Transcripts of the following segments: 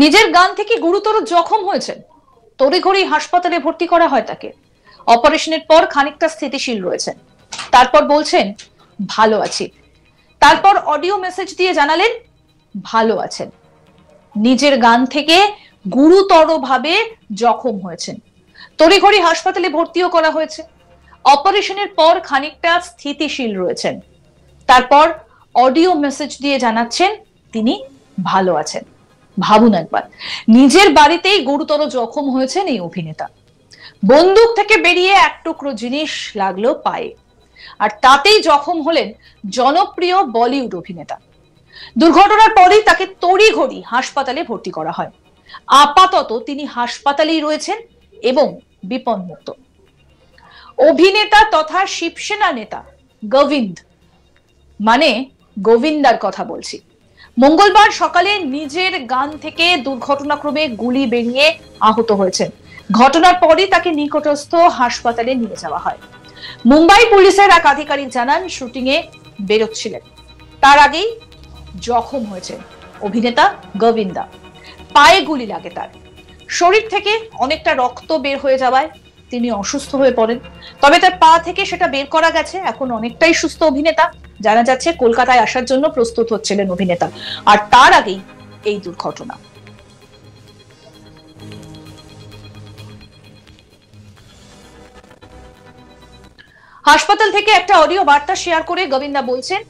নিজের গান থেকে গুরুতর জখম হয়েছেন, তড়িঘড়ি হাসপাতালে ভর্তি করা হয় তাকে। অপারেশনের পর খানিকটা স্থিতিশীল রয়েছেন, তারপর বলছেন ভালো আছি। তারপর অডিও মেসেজ দিয়ে জানালেন ভালো আছেন। নিজের গান থেকে গুরুতরভাবে জখম হয়েছেন, তড়িঘড়ি হাসপাতালে ভর্তিও করা হয়েছে। অপারেশনের পর খানিকটা স্থিতিশীল রয়েছেন, তারপর অডিও মেসেজ দিয়ে জানাচ্ছেন তিনি ভালো আছেন। ভাবুন একবার, নিজের বাড়িতেই গুরুতর জখম হয়েছেন এই অভিনেতা। বন্দুক থেকে বেরিয়ে এক টুকরো জিনিস লাগলো পায়ে, আর তাতেই জখম হলেন জনপ্রিয় বলিউড অভিনেতা। দুর্ঘটনার পরেই তাকে তড়িঘড়ি হাসপাতালে ভর্তি করা হয়। আপাতত তিনি হাসপাতালেই রয়েছেন এবং বিপন্মুক্ত। অভিনেতা তথা শিবসেনা নেতা গোবিন্দ, মানে গোবিন্দার কথা বলছি, মঙ্গলবার সকালে নিজের গান থেকে দুর্ঘটনাক্রমে গুলি বেরিয়ে আহত হয়েছেন। ঘটনার পরই তাকে নিকটস্থ হাসপাতালে নিয়ে যাওয়া হয়। মুম্বাই পুলিশের এক আধিকারিক জানান, শুটিং এ বেরোচ্ছিলেন, তার আগেই জখম হয়েছেন অভিনেতা গোবিন্দা। পায়ে গুলি লাগে তার, শরীর থেকে অনেকটা রক্ত বের হয়ে যাওয়ায় তিনি অসুস্থ হয়ে পড়েন। তবে তার পা থেকে সেটা বের করা গেছে, এখন অনেকটাই সুস্থ অভিনেতা। জানা যাচ্ছে কলকাতায় আসার জন্য প্রস্তুত হচ্ছিলেন অভিনেতা, আর তার আগেই এই দুর্ঘটনা। হাসপাতাল থেকে একটা অডিও বার্তা শেয়ার করে গোবিন্দা বলছেন,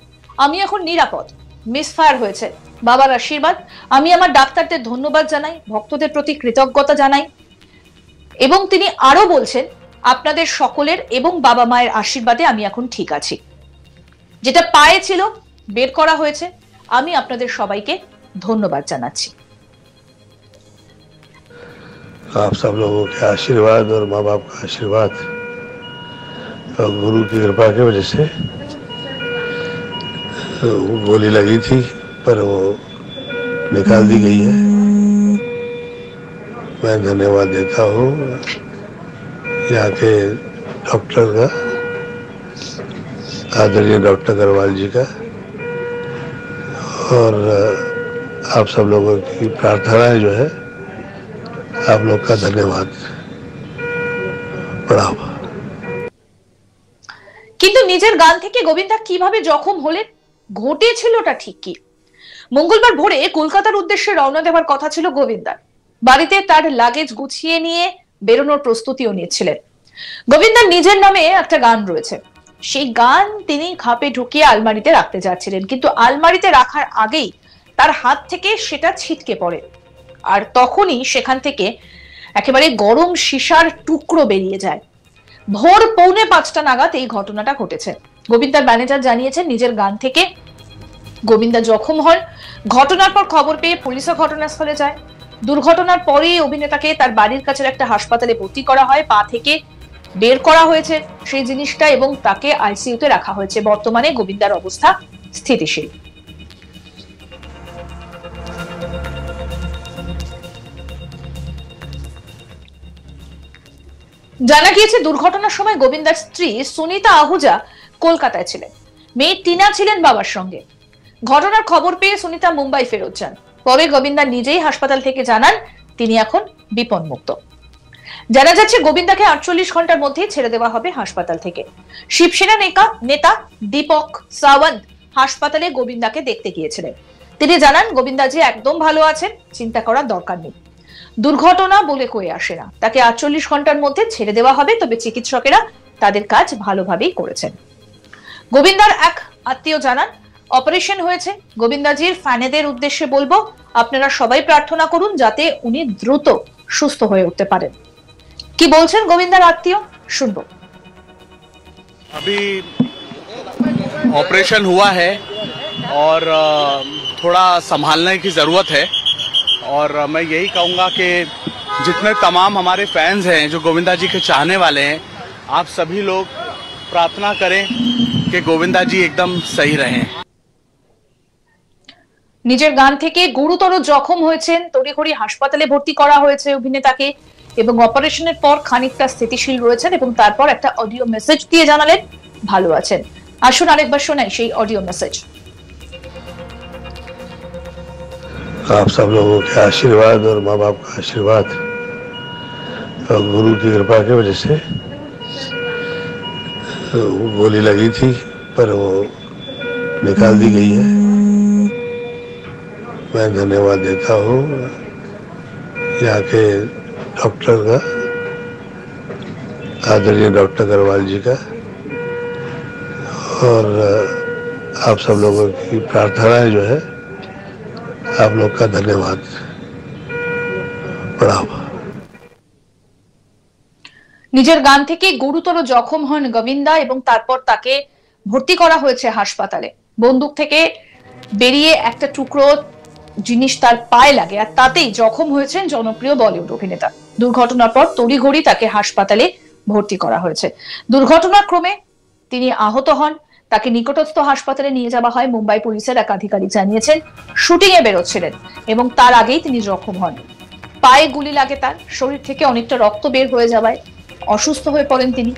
আমি এখন নিরাপদ, মিসফায়ার হয়েছে, বাবার আশীর্বাদ, আমি আমার ডাক্তারদের ধন্যবাদ জানাই, ভক্তদের প্রতি কৃতজ্ঞতা জানাই। এবং তিনি আরো বলছেন, আপনাদের সকলের এবং বাবা মায়ের আশীর্বাদে আমি এখন ঠিক আছি। যেটা পায়ে ছিল বের করা হয়েছে, আমি আপনাদের সবাইকে ধন্যবাদ জানাচ্ছি। आप सब लोगों के आशीर्वाद और माँ बाप का आशीर्वाद और गुरु की कृपा की वजह से गोली लगी थी, पर वो निकाल दी गई है। मैं धन्यवाद देता हूँ यहाँ के डॉक्टर का, आदरणीय डॉक्टर अग्रवाल जी का, और आप सब लोगों की प्रार्थनाएं जो है, आप लोग का धन्यवाद। प्रणाम। কিন্তু নিজের গান থেকে গোবিন্দা কিভাবে জখম হলেন, ঘটেছিলটা ঠিক কি? মঙ্গলবার ভোরে কলকাতার উদ্দেশ্যে রওনা দেওয়ার কথা ছিল গোবিন্দার। বাড়িতে তার লাগেজ গুছিয়ে নিয়ে বেরোনোর প্রস্তুতিও নিচ্ছিলেন। গোবিন্দার নিজের নামে একটা গান রয়েছে, সেই গান তিনি খাপে ঢুকিয়ে আলমারিতে রাখতে যাচ্ছিলেন, কিন্তু আলমারিতে রাখার আগেই তার হাত থেকে সেটা ছিটকে পড়ে, আর তখনই সেখান থেকে একেবারে গরম সীসার টুকরো বেরিয়ে যায়। ভোর 4:45 নাগাদ এই ঘটনাটা ঘটেছে। গোবিন্দার ম্যানেজার জানিয়েছেন, নিজের গান থেকে গোবিন্দা জখম হন। ঘটনার পর খবর পেয়ে পুলিশও ঘটনাস্থলে যায়। দুর্ঘটনার পরে অভিনেতাকে তার বাড়ির কাছের একটা হাসপাতালে ভর্তি করা হয়। পা থেকে বের করা হয়েছে সেই জিনিসটা এবং তাকে আইসিইউতে রাখা হয়েছে। বর্তমানে গোবিন্দার অবস্থা স্থিতিশীল। জানা গিয়েছে, দুর্ঘটনার সময় গোবিন্দার স্ত্রী সুনিতা আহুজা কলকাতায় ছিলেন, মেয়ে টিনা ছিলেন বাবার সঙ্গে। ঘটনার খবর পেয়ে সুনিতা মুম্বাই ফেরত যান। পরে গোবিন্দা নিজেই হাসপাতাল থেকে জানান তিনি এখন বিপন্মুক্ত। জানা যাচ্ছে গোবিন্দাকে 48 ঘন্টার মধ্যেই ছেড়ে দেওয়া হবে হাসপাতাল থেকে। শিবসেনা নেতা দীপক সাওয়ন্ত হাসপাতালে গোবিন্দাকে দেখতে গিয়েছিলেন। তিনি জানান, গোবিন্দাজি একদম ভালো আছেন, চিন্তা করার দরকার নেই। দুর্ঘটনা বলে কয়ে আসে না, তাকে 48 ঘন্টার মধ্যে ছেড়ে দেওয়া হবে, তবে চিকিৎসকেরা তাদের কাজ ভালোভাবেই করেছেন। গোবিন্দার এক আত্মীয় জানান, অপারেশন হয়েছে। গোবিন্দাজির ফ্যানেদের উদ্দেশ্যে বলবো, আপনারা সবাই প্রার্থনা করুন যাতে উনি দ্রুত সুস্থ হয়ে উঠতে পারেন। কি বলছেন গোবিন্দার আত্মীয়, শুনবো। अभी ऑपरेशन हुआ है और थोड़ा संभालने की ज़रूरत है, और मैं यही कहूँगा कि जितने तमाम हमारे फैंस हैं जो गोविंदा जी के चाहने वाले हैं, आप सभी लोग प्रार्थना करें कि गोविंदा जी एकदम सही रहें। নিজের গান থেকে গুরুতর জখম হয়েছেন, তড়িঘড়ি হাসপাতালে ভর্তি করা হয়েছে অভিনেতাকে, এবং অপারেশনের পর খানিকটা স্থিতিশীল রয়েছেন, এবং তারপর একটা অডিও মেসেজ দিয়ে জানালেন ভালো আছেন। আসুন আরেকবার শোনাই সেই অডিও মেসেজ। आप सब लोगों के आशीर्वाद और माँ बाप का आशीर्वाद और गुरु की कृपा की वजह से गोली लगी थी, पर वो निकाल दी गई है। मैं धन्यवाद देता हूँ यहाँ के डॉक्टर का, आदरणीय डॉक्टर अग्रवाल जी का, और आप सब लोगों की प्रार्थनाएं जो है, आप लोग का धन्यवाद। प्रणाम। নিজের গান থেকে গুরুতর জখম হন গোবিন্দা এবং তারপর তাকে ভর্তি করা হয়েছে হাসপাতালে। বন্দুক থেকে বেরিয়ে একটা টুকরো জিনিস তার পায়ে লাগে, আর তাতেই জখম হয়েছেন জনপ্রিয় বলিউড অভিনেতা। দুর্ঘটনার পর তড়িঘড়ি তাকে হাসপাতালে ভর্তি করা হয়েছে। দুর্ঘটনার ক্রমে তিনি আহত হন, তাকে নিকটস্থ হাসপাতালে নিয়ে যাওয়া হয়। মুম্বাই পুলিশের এক আধিকারিক জানিয়েছেন শুটিং এ বেরোচ্ছিলেন এবং তার আগেই তিনি জখম হন। পায়ে গুলি লাগে, তার শরীর থেকে অনেকটা রক্ত বের হয়ে যাওয়ায় অসুস্থ হয়ে পড়েন তিনি।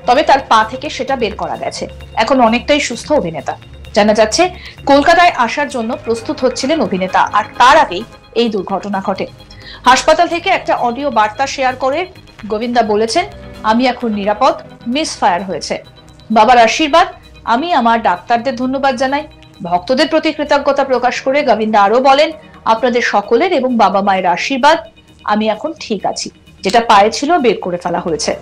তবে তার পা থেকে সেটা বের করা গেছে, এখন অনেকটাই সুস্থ অভিনেতা। জানা যাচ্ছে কলকাতায় আসার জন্য প্রস্তুত হচ্ছিলেন অভিনেতা, আর তার আগেই এই দুর্ঘটনা ঘটে। হাসপাতাল থেকে একটা অডিও বার্তা শেয়ার করে গোবিন্দা বলেছেন, আমি এখন নিরাপদ, মিস ফায়ার হয়েছে, বাবার আশীর্বাদ, আমি আমার ডাক্তারদের ধন্যবাদ জানাই, ভক্তদের প্রতি কৃতজ্ঞতা প্রকাশ করে গোবিন্দা আরো বলেন, আপনাদের সকলের এবং বাবা মায়ের আশীর্বাদ, আমি এখন ঠিক আছি, যেটা পায়ে ছিল বের করে ফেলা হয়েছে।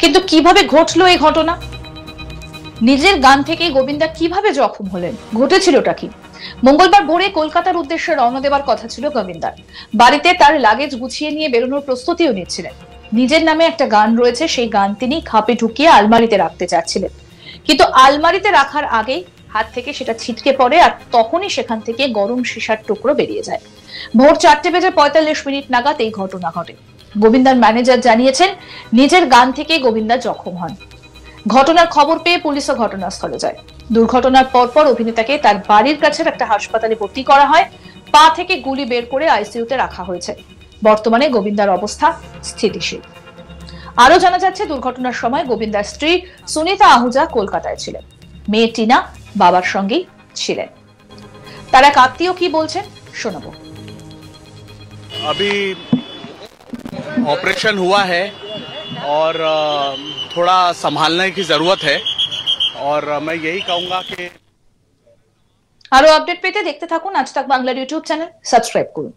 কিন্তু কিভাবে ঘটলো এই ঘটনা? নিজের গান থেকে গোবিন্দা কিভাবে জখম হলেন? ঘটেছিলটা কি? মঙ্গলবার ভোরে কলকাতার উদ্দেশ্যে রওনা দেওয়ার কথা ছিল গোবিন্দার। বাড়িতে তার লাগেজ গুছিয়ে নিয়ে বেরোনোর প্রস্তুতিও নিচ্ছিলেন। নিজের নামে একটা গান রয়েছে, সেই গান তিনি খাপে ঢুকিয়ে আলমারিতে রাখতে চাচ্ছিলেন, কিন্তু আলমারিতে রাখার আগেই হাত থেকে সেটা ছিটকে পড়ে, আর তখনই সেখান থেকে গরম সীসার টুকরো বেরিয়ে যায়। ভোর 4:45 নাগাদ এই ঘটনা ঘটে। গোবিন্দার ম্যানেজার জানিয়েছেন নিজের গান থেকে গোবিন্দা জখম হন। ঘটনার খবর পেয়ে পুলিশও ঘটনাস্থলে যায়। দুর্ঘটনার পরপর অভিনেতাকে তার বাড়ির কাছের একটা হাসপাতালে ভর্তি করা হয়। পা থেকে গুলি বের করে আইসিইউতে রাখা হয়েছে। বর্তমানে গোবিন্দার অবস্থা স্থিতিশীল। আরো জানা যাচ্ছে দুর্ঘটনার সময় গোবিন্দার স্ত্রী সুনিতা আহুজা কলকাতায় ছিলেন, মেয়ে টিনা বাবার সঙ্গেই ছিলেন। তার এক আত্মীয় কি বলছেন শোনাবো। अभी ऑपरेशन हुआ है और थोड़ा संभालने की जरूरत है, और मैं यही कहूंगा कि আরো আপডেট পেতে দেখতে থাকুন আজ তাক বাংলার ইউটিউব চ্যানেল, সাবস্ক্রাইব করুন।